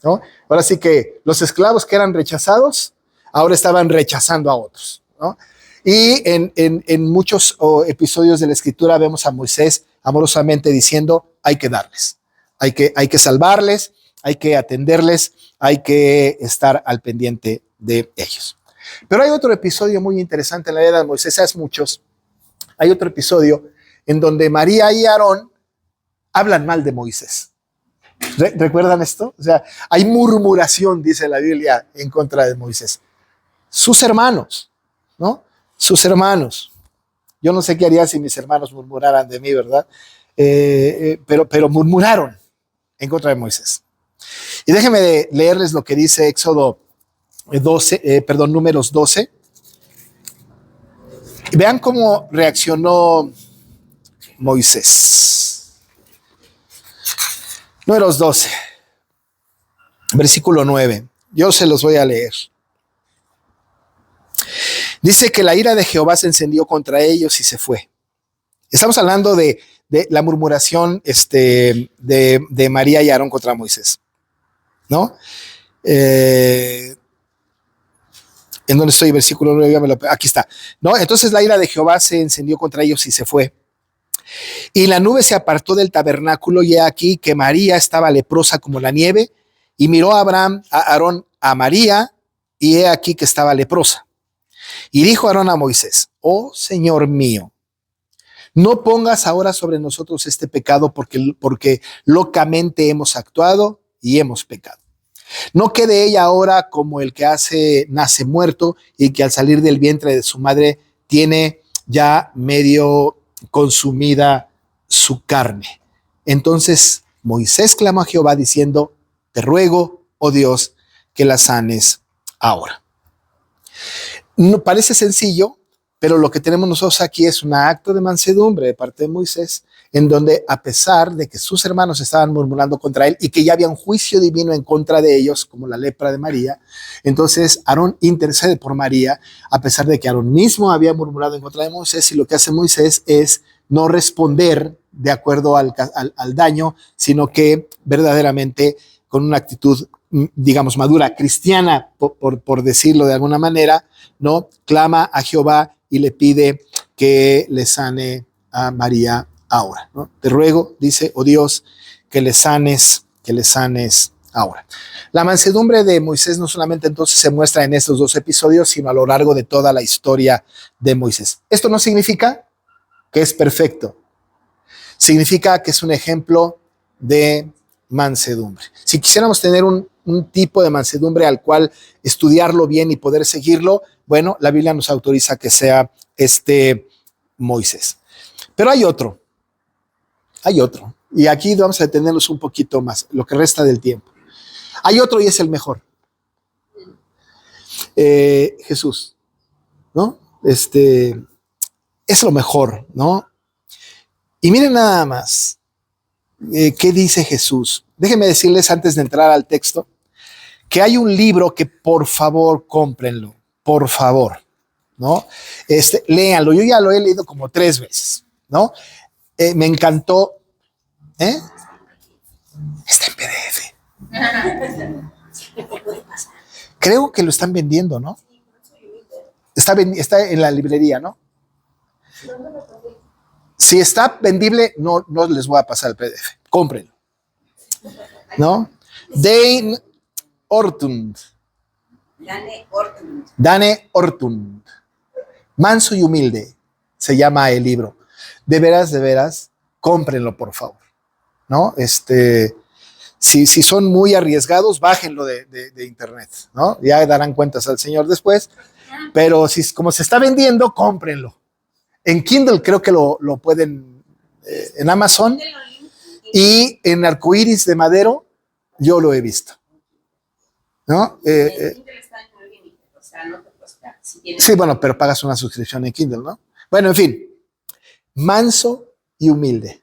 ¿no? Ahora sí que los esclavos que eran rechazados, ahora estaban rechazando a otros, ¿no? Y en muchos episodios de la Escritura vemos a Moisés amorosamente diciendo, hay que darles, hay que salvarles, hay que atenderles, hay que estar al pendiente de ellos. Pero hay otro episodio muy interesante en la vida de Moisés, es muchos. Hay otro episodio en donde María y Aarón hablan mal de Moisés. ¿Recuerdan esto? O sea, hay murmuración, dice la Biblia, en contra de Moisés. Sus hermanos, ¿no? Sus hermanos. Yo no sé qué haría si mis hermanos murmuraran de mí, ¿verdad? Pero murmuraron en contra de Moisés. Y déjenme leerles lo que dice Éxodo 12, Números 12. Vean cómo reaccionó Moisés. Números 12, versículo 9. Yo se los voy a leer. Dice que la ira de Jehová se encendió contra ellos y se fue. Estamos hablando de la murmuración de María y Aarón contra Moisés, ¿no? ¿En dónde estoy? Versículo 9, aquí está, ¿no? Entonces la ira de Jehová se encendió contra ellos y se fue. Y la nube se apartó del tabernáculo y he aquí que María estaba leprosa como la nieve y miró a Aarón a María y he aquí que estaba leprosa. Y dijo Aarón a Moisés, oh Señor mío, no pongas ahora sobre nosotros este pecado porque locamente hemos actuado y hemos pecado. No quede ella ahora como el que nace muerto y que al salir del vientre de su madre tiene ya medio consumida su carne. Entonces Moisés clamó a Jehová diciendo, te ruego, oh Dios, que la sanes ahora. No parece sencillo, pero lo que tenemos nosotros aquí es un acto de mansedumbre de parte de Moisés, en donde a pesar de que sus hermanos estaban murmurando contra él y que ya había un juicio divino en contra de ellos, como la lepra de María, entonces Aarón intercede por María, a pesar de que Aarón mismo había murmurado en contra de Moisés, y lo que hace Moisés es no responder de acuerdo al daño, sino que verdaderamente con una actitud, digamos, madura, cristiana, por decirlo de alguna manera, ¿no? Clama a Jehová y le pide que le sane a María ahora, ¿no? Te ruego, dice, oh Dios, que le sanes ahora. La mansedumbre de Moisés no solamente entonces se muestra en estos dos episodios, sino a lo largo de toda la historia de Moisés. Esto no significa que es perfecto, significa que es un ejemplo de mansedumbre. Si quisiéramos tener un tipo de mansedumbre al cual estudiarlo bien y poder seguirlo, bueno, la Biblia nos autoriza que sea Moisés. Pero hay otro, y aquí vamos a detenernos un poquito más, lo que resta del tiempo. Hay otro y es el mejor. Jesús, ¿no? Es lo mejor, ¿no? Y miren nada más, ¿qué dice Jesús? Déjenme decirles antes de entrar al texto, que hay un libro que por favor cómprenlo, por favor, ¿no? Léanlo, yo ya lo he leído como 3 veces, ¿no? Me encantó. ¿Eh? Está en PDF. Creo que lo están vendiendo, ¿no? Está en la librería, ¿no? Si está vendible, no les voy a pasar el PDF. Cómprenlo. ¿No? Dane Ortund. Dane Ortund. Manso y humilde se llama el libro. De veras, cómprenlo, por favor. ¿No? Si son muy arriesgados, bájenlo de internet, ¿no? Ya darán cuentas al Señor después. Pero como se está vendiendo, cómprenlo. En Kindle creo que lo pueden, en Amazon, y en Arcoíris de Madero, yo lo he visto. ¿No? Sí, bueno, pero pagas una suscripción en Kindle, ¿no? Bueno, en fin, manso y humilde.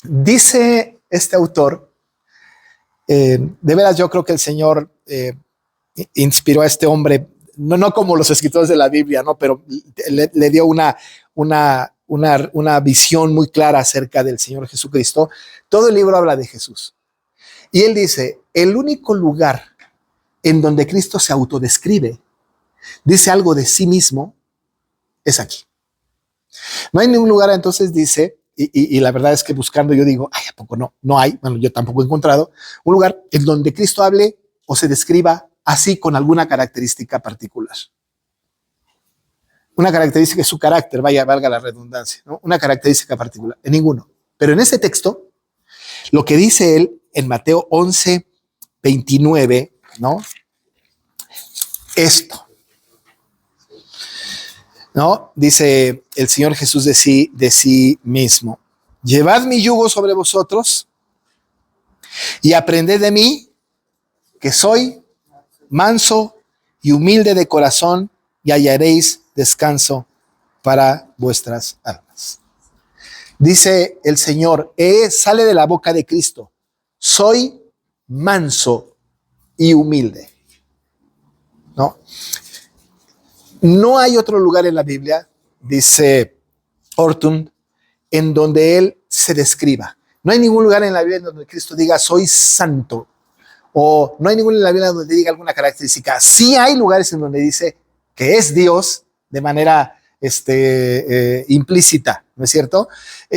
Dice este autor, de veras yo creo que el Señor inspiró a este hombre, no como los escritores de la Biblia, ¿no? Pero le dio una visión muy clara acerca del Señor Jesucristo. Todo el libro habla de Jesús. Y él dice, el único lugar en donde Cristo se autodescribe, dice algo de sí mismo, es aquí. No hay ningún lugar, entonces dice, y la verdad es que buscando yo digo, ay, ¿a poco no? No hay, bueno, yo tampoco he encontrado un lugar en donde Cristo hable o se describa así con alguna característica particular. Una característica es su carácter, valga la redundancia, ¿no? Una característica particular, en ninguno. Pero en ese texto, lo que dice él en Mateo 11:29, ¿no? Esto, ¿no? Dice el Señor Jesús de sí mismo: llevad mi yugo sobre vosotros y aprended de mí, que soy manso y humilde de corazón, y hallaréis descanso para vuestras almas. Dice el Señor, sale de la boca de Cristo: soy manso y humilde. No hay otro lugar en la Biblia, dice Ortund, en donde él se describa. No hay ningún lugar en la Biblia en donde Cristo diga soy santo, o no hay ningún en la Biblia donde diga alguna característica. Sí hay lugares en donde dice que es Dios de manera implícita, ¿no es cierto?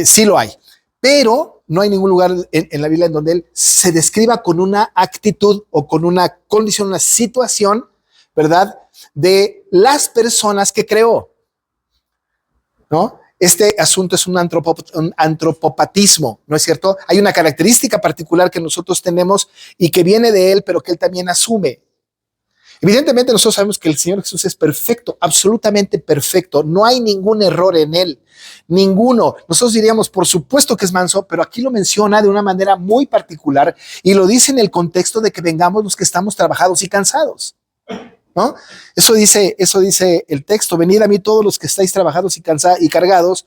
Sí lo hay, pero no hay ningún lugar en la Biblia en donde él se describa con una actitud o con una condición, una situación, ¿verdad?, de las personas que creó, ¿no? Este asunto es un antropopatismo, ¿no es cierto? Hay una característica particular que nosotros tenemos y que viene de él, pero que él también asume. Evidentemente nosotros sabemos que el Señor Jesús es perfecto, absolutamente perfecto. No hay ningún error en él, ninguno. Nosotros diríamos, por supuesto que es manso, pero aquí lo menciona de una manera muy particular y lo dice en el contexto de que vengamos los que estamos trabajados y cansados, ¿no? Eso dice el texto: venid a mí todos los que estáis trabajados y cargados,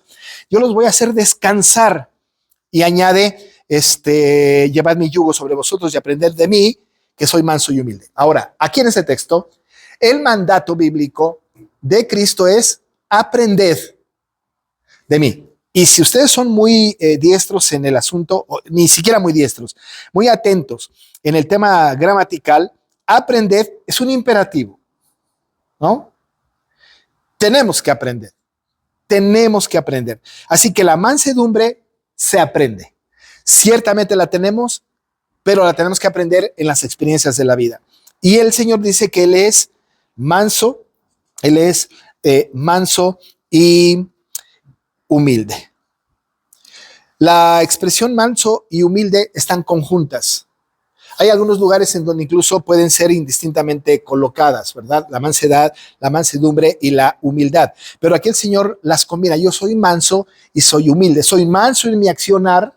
yo los voy a hacer descansar. Y añade, llevad mi yugo sobre vosotros y aprended de mí, que soy manso y humilde. Ahora, aquí en este texto, el mandato bíblico de Cristo es: aprended de mí. Y si ustedes son muy diestros en el asunto, o ni siquiera muy diestros, muy atentos en el tema gramatical, aprended es un imperativo, ¿no? Tenemos que aprender. Así que la mansedumbre se aprende. Ciertamente la tenemos, pero la tenemos que aprender en las experiencias de la vida. Y el Señor dice que Él es manso, manso y humilde. La expresión manso y humilde están conjuntas. Hay algunos lugares en donde incluso pueden ser indistintamente colocadas, ¿verdad? La mansedad, la mansedumbre y la humildad. Pero aquí el Señor las combina. Yo soy manso y soy humilde. Soy manso en mi accionar,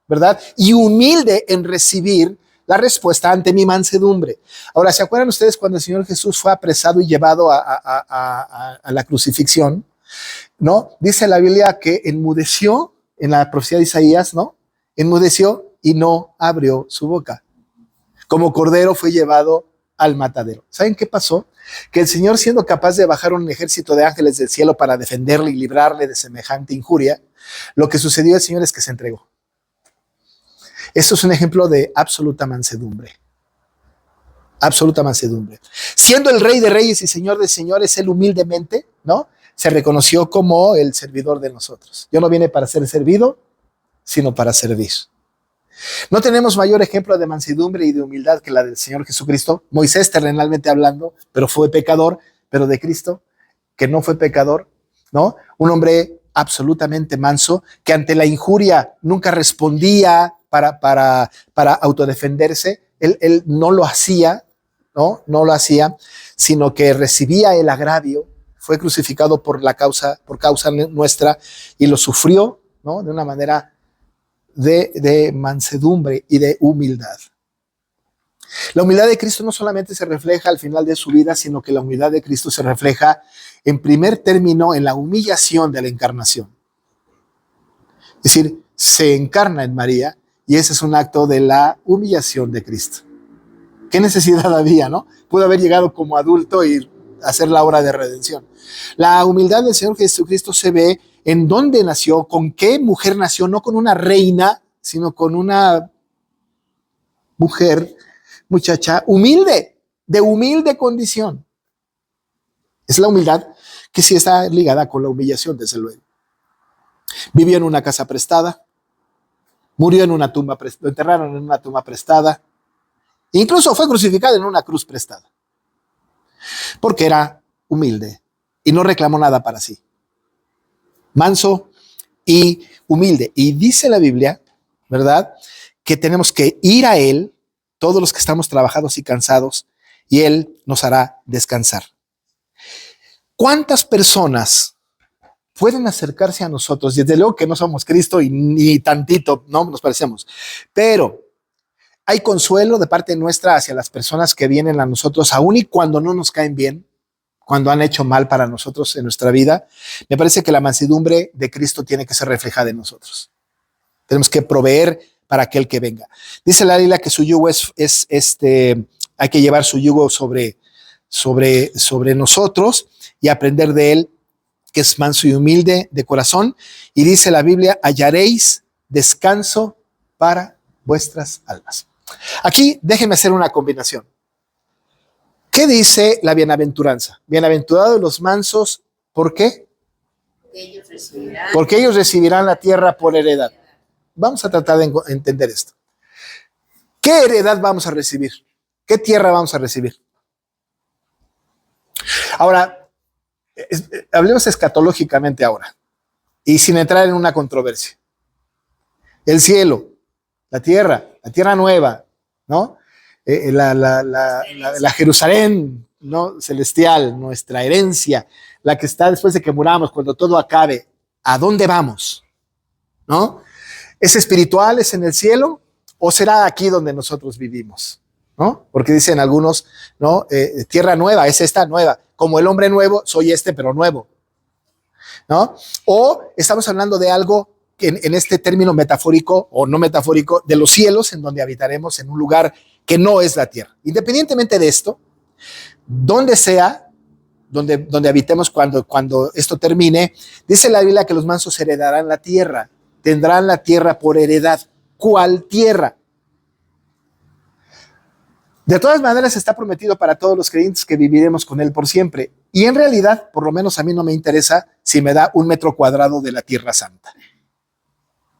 ¿verdad? Y humilde en recibir la respuesta ante mi mansedumbre. Ahora, ¿se acuerdan ustedes cuando el Señor Jesús fue apresado y llevado a la crucifixión? ¿No? Dice la Biblia que enmudeció en la profecía de Isaías, ¿no? Enmudeció y no abrió su boca. Como cordero fue llevado al matadero. ¿Saben qué pasó? Que el Señor, siendo capaz de bajar un ejército de ángeles del cielo para defenderle y librarle de semejante injuria, lo que sucedió al Señor es que se entregó. Esto es un ejemplo de absoluta mansedumbre. Absoluta mansedumbre. Siendo el Rey de Reyes y Señor de Señores, él humildemente, ¿no?, se reconoció como el servidor de nosotros. Yo no vine para ser servido, sino para servir. No tenemos mayor ejemplo de mansedumbre y de humildad que la del Señor Jesucristo. Moisés, terrenalmente hablando, pero fue pecador, pero de Cristo, que no fue pecador, ¿no? Un hombre absolutamente manso, que ante la injuria nunca respondía para autodefenderse. Él no lo hacía, ¿no? No lo hacía, sino que recibía el agravio, fue crucificado por causa nuestra y lo sufrió, ¿no?, de una manera de mansedumbre y de humildad. La humildad de Cristo no solamente se refleja al final de su vida, sino que la humildad de Cristo se refleja en primer término en la humillación de la encarnación. Es decir, se encarna en María y ese es un acto de la humillación de Cristo. ¿Qué necesidad había, no? Pudo haber llegado como adulto y hacer la obra de redención. La humildad del Señor Jesucristo se ve en dónde nació, con qué mujer nació, no con una reina, sino con una muchacha humilde, de humilde condición. Es la humildad que sí está ligada con la humillación, desde luego. Vivió en una casa prestada, murió en una tumba, lo enterraron en una tumba prestada, incluso fue crucificado en una cruz prestada, porque era humilde y no reclamó nada para sí. Manso y humilde. Y dice la Biblia, ¿verdad?, que tenemos que ir a Él, todos los que estamos trabajados y cansados, y Él nos hará descansar. ¿Cuántas personas pueden acercarse a nosotros? Desde luego que no somos Cristo y ni tantito, no nos parecemos, pero hay consuelo de parte nuestra hacia las personas que vienen a nosotros, aun y cuando no nos caen bien, cuando han hecho mal para nosotros en nuestra vida. Me parece que la mansedumbre de Cristo tiene que ser reflejada en nosotros. Tenemos que proveer para aquel que venga. Dice la Biblia que su yugo hay que llevar su yugo sobre nosotros y aprender de él, que es manso y humilde de corazón. Y dice la Biblia, hallaréis descanso para vuestras almas. Aquí déjenme hacer una combinación. ¿Qué dice la bienaventuranza? Bienaventurados los mansos, ¿por qué? Porque ellos recibirán la tierra por heredad. Vamos a tratar de entender esto. ¿Qué heredad vamos a recibir? ¿Qué tierra vamos a recibir? Ahora, hablemos escatológicamente ahora y sin entrar en una controversia. El cielo, la tierra nueva, ¿no? La Jerusalén, ¿no?, celestial, nuestra herencia, la que está después de que muramos, cuando todo acabe. ¿A dónde vamos? ¿No? ¿Es espiritual, es en el cielo, o será aquí donde nosotros vivimos? ¿No? Porque dicen algunos, ¿no?, tierra nueva, es esta nueva. Como el hombre nuevo, soy pero nuevo, ¿no? O estamos hablando de algo que en este término metafórico o no metafórico, de los cielos, en donde habitaremos en un lugar que no es la tierra. Independientemente de esto, donde sea, donde habitemos cuando esto termine, dice la Biblia que los mansos heredarán la tierra, tendrán la tierra por heredad. ¿Cuál tierra? De todas maneras está prometido para todos los creyentes que viviremos con Él por siempre. Y en realidad, por lo menos a mí no me interesa si me da 1 metro cuadrado de la Tierra Santa.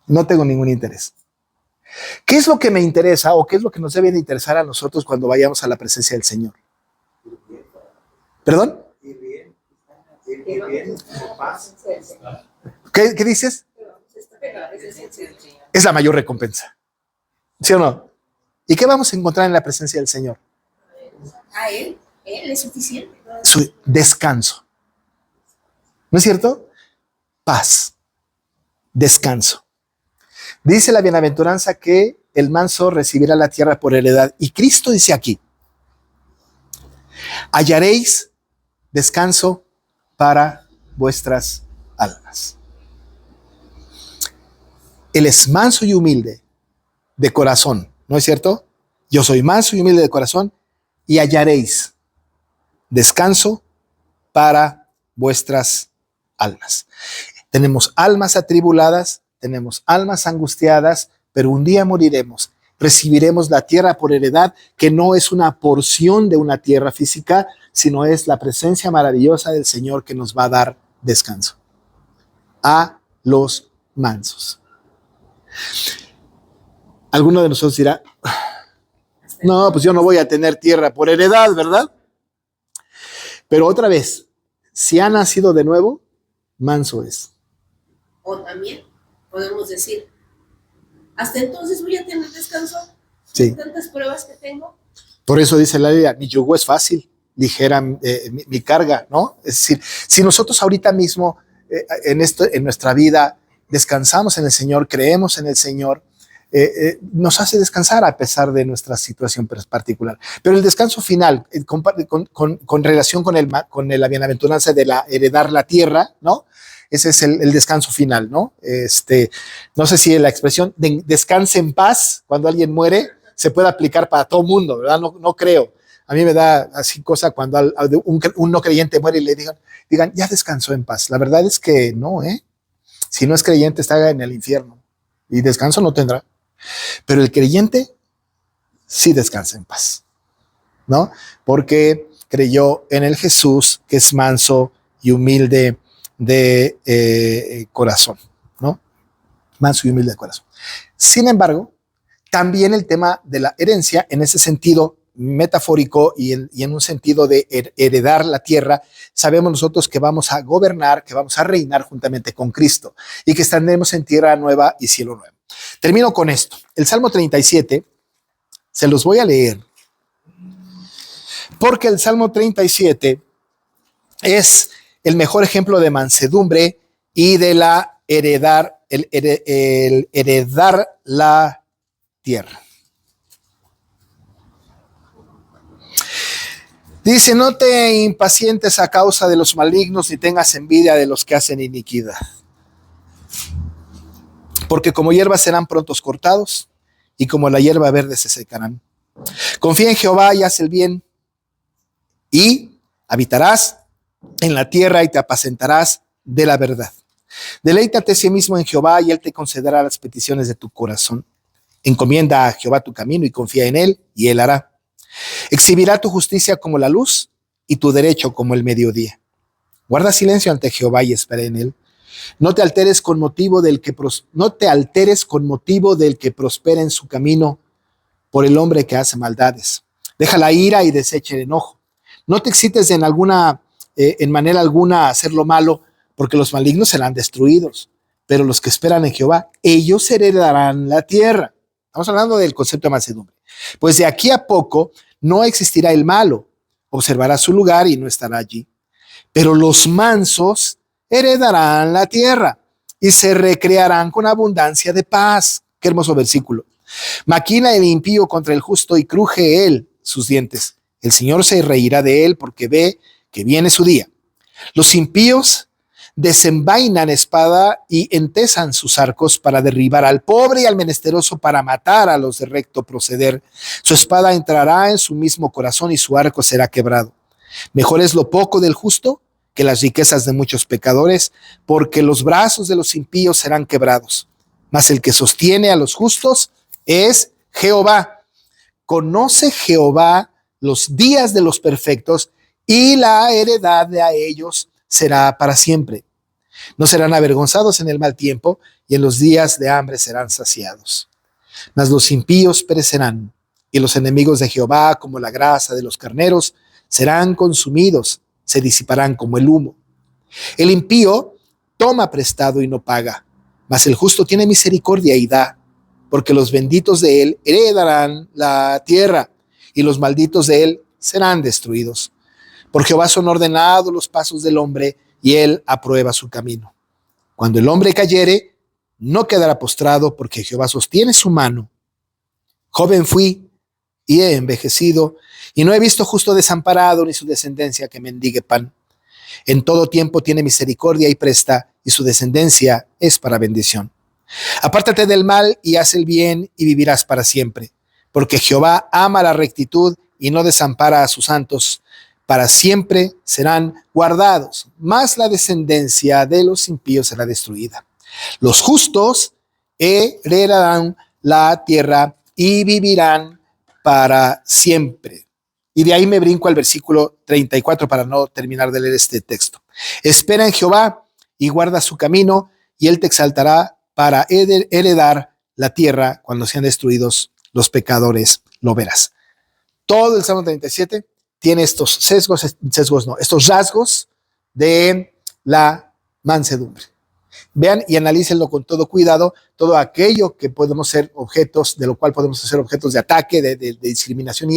No tengo ningún interés. ¿Qué es lo que me interesa o qué es lo que nos debe de interesar a nosotros cuando vayamos a la presencia del Señor? ¿Perdón? ¿Qué dices? Es la mayor recompensa. ¿Sí o no? ¿Y qué vamos a encontrar en la presencia del Señor? A Él es suficiente. Su descanso. ¿No es cierto? Paz. Descanso. Dice la bienaventuranza que el manso recibirá la tierra por heredad. Y Cristo dice aquí, hallaréis descanso para vuestras almas. Él es manso y humilde de corazón, ¿no es cierto? Yo soy manso y humilde de corazón y hallaréis descanso para vuestras almas. Tenemos almas atribuladas, tenemos almas angustiadas, pero un día moriremos. Recibiremos la tierra por heredad, que no es una porción de una tierra física, sino es la presencia maravillosa del Señor que nos va a dar descanso. A los mansos. Alguno de nosotros dirá, no, pues yo no voy a tener tierra por heredad, ¿verdad? Pero otra vez, si ha nacido de nuevo, manso es. O también podemos decir, hasta entonces voy a tener descanso. Sí. Tantas pruebas que tengo. Por eso dice la Biblia, mi yugo es fácil, ligera mi carga, ¿no? Es decir, si nosotros ahorita mismo en nuestra vida descansamos en el Señor, creemos en el Señor, nos hace descansar a pesar de nuestra situación particular. Pero el descanso final, con relación con la bienaventuranza de heredar la tierra, ¿no? Ese es el descanso final, ¿no? No sé si la expresión de descanse en paz cuando alguien muere se puede aplicar para todo mundo, ¿verdad? No creo. A mí me da así cosa cuando un no creyente muere y le digan, ya descansó en paz. La verdad es que no, ¿eh? Si no es creyente está en el infierno y descanso no tendrá. Pero el creyente sí descansa en paz, ¿no? Porque creyó en el Jesús que es manso y humilde de corazón, ¿no? Manso y humilde de corazón. Sin embargo, también el tema de la herencia, en ese sentido metafórico y en un sentido de heredar la tierra, sabemos nosotros que vamos a gobernar, que vamos a reinar juntamente con Cristo y que estaremos en tierra nueva y cielo nuevo. Termino con esto. El Salmo 37, se los voy a leer, porque el Salmo 37 es el mejor ejemplo de mansedumbre y de la heredar la tierra. Dice, no te impacientes a causa de los malignos, ni tengas envidia de los que hacen iniquidad. Porque como hierba serán prontos cortados, y como la hierba verde se secarán. Confía en Jehová y haz el bien, y habitarás en la tierra y te apacentarás de la verdad. Deleítate a sí mismo en Jehová y él te concederá las peticiones de tu corazón. Encomienda a Jehová tu camino y confía en él, y él hará. Exhibirá tu justicia como la luz y tu derecho como el mediodía. Guarda silencio ante Jehová y espera en él. No te alteres con motivo del que prospera en su camino por el hombre que hace maldades. Deja la ira y desecha el enojo. No te excites en manera alguna a hacer lo malo, porque los malignos serán destruidos, pero los que esperan en Jehová, ellos heredarán la tierra. Estamos hablando del concepto de mansedumbre. Pues de aquí a poco no existirá el malo, observará su lugar y no estará allí. Pero los mansos heredarán la tierra y se recrearán con abundancia de paz. Qué hermoso versículo. Maquina el impío contra el justo y cruje él sus dientes. El Señor se reirá de él porque ve que viene su día. Los impíos desenvainan espada y entesan sus arcos para derribar al pobre y al menesteroso, para matar a los de recto proceder. Su espada entrará en su mismo corazón y su arco será quebrado. Mejor es lo poco del justo que las riquezas de muchos pecadores, porque los brazos de los impíos serán quebrados. Mas el que sostiene a los justos es Jehová. Conoce Jehová los días de los perfectos, y la heredad de a ellos será para siempre. No serán avergonzados en el mal tiempo, y en los días de hambre serán saciados. Mas los impíos perecerán, y los enemigos de Jehová, como la grasa de los carneros, serán consumidos, se disiparán como el humo. El impío toma prestado y no paga, mas el justo tiene misericordia y da, porque los benditos de él heredarán la tierra, y los malditos de él serán destruidos. Por Jehová son ordenados los pasos del hombre, y él aprueba su camino. Cuando el hombre cayere, no quedará postrado, porque Jehová sostiene su mano. Joven fui y he envejecido, y no he visto justo desamparado, ni su descendencia que mendigue pan. En todo tiempo tiene misericordia y presta, y su descendencia es para bendición. Apártate del mal y haz el bien, y vivirás para siempre. Porque Jehová ama la rectitud y no desampara a sus santos. Para siempre serán guardados, mas la descendencia de los impíos será destruida. Los justos heredarán la tierra y vivirán para siempre. Y de ahí me brinco al versículo 34 para no terminar de leer este texto. Espera en Jehová y guarda su camino, y él te exaltará para heredar la tierra. Cuando sean destruidos los pecadores, lo verás. Todo el Salmo 37 tiene estos estos rasgos de la mansedumbre. Vean y analícenlo con todo cuidado, todo aquello que podemos ser objetos, de lo cual podemos ser objetos de ataque, de discriminación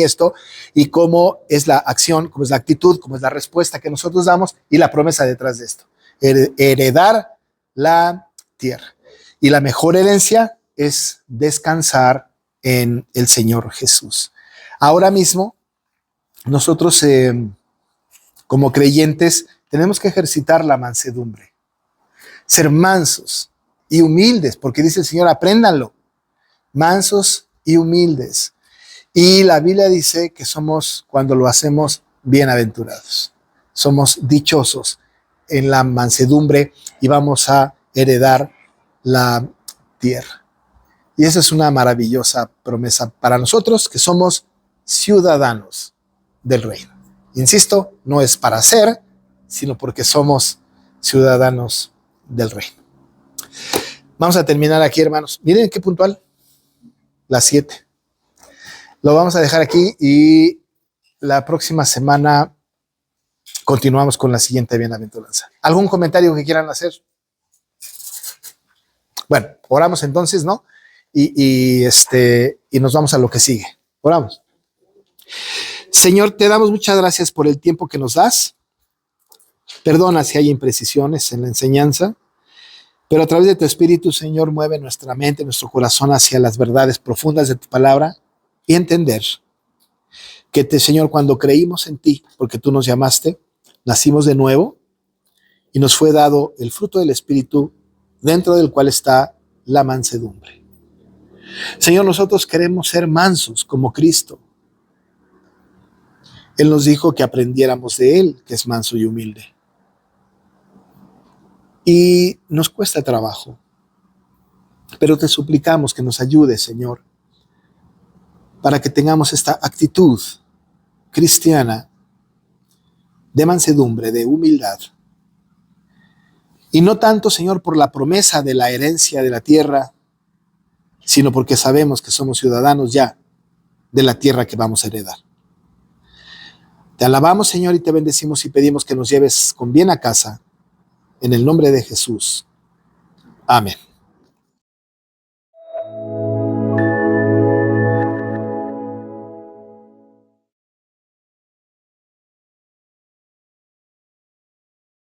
y cómo es la acción, cómo es la actitud, cómo es la respuesta que nosotros damos y la promesa detrás de esto. Heredar la tierra. Y la mejor herencia es descansar en el Señor Jesús. Ahora mismo, nosotros como creyentes tenemos que ejercitar la mansedumbre. Ser mansos y humildes, porque dice el Señor, apréndanlo, mansos y humildes. Y la Biblia dice que somos, cuando lo hacemos, bienaventurados. Somos dichosos en la mansedumbre y vamos a heredar la tierra. Y esa es una maravillosa promesa para nosotros, que somos ciudadanos del reino. Insisto, no es para ser, sino porque somos ciudadanos del reino. Vamos a terminar aquí, hermanos. Miren qué puntual. Las 7. Lo vamos a dejar aquí y la próxima semana continuamos con la siguiente bienaventuranza. ¿Algún comentario que quieran hacer? Bueno, oramos entonces, ¿no? Y nos vamos a lo que sigue. Oramos. Señor, te damos muchas gracias por el tiempo que nos das. Perdona si hay imprecisiones en la enseñanza, pero a través de tu Espíritu, Señor, mueve nuestra mente, nuestro corazón hacia las verdades profundas de tu palabra y entender que, Señor, cuando creímos en ti, porque tú nos llamaste, nacimos de nuevo y nos fue dado el fruto del Espíritu, dentro del cual está la mansedumbre. Señor, nosotros queremos ser mansos como Cristo. Él nos dijo que aprendiéramos de Él, que es manso y humilde. Y nos cuesta trabajo, pero te suplicamos que nos ayudes, Señor, para que tengamos esta actitud cristiana de mansedumbre, de humildad. Y no tanto, Señor, por la promesa de la herencia de la tierra, sino porque sabemos que somos ciudadanos ya de la tierra que vamos a heredar. Te alabamos, Señor, y te bendecimos y pedimos que nos lleves con bien a casa. En el nombre de Jesús. Amén.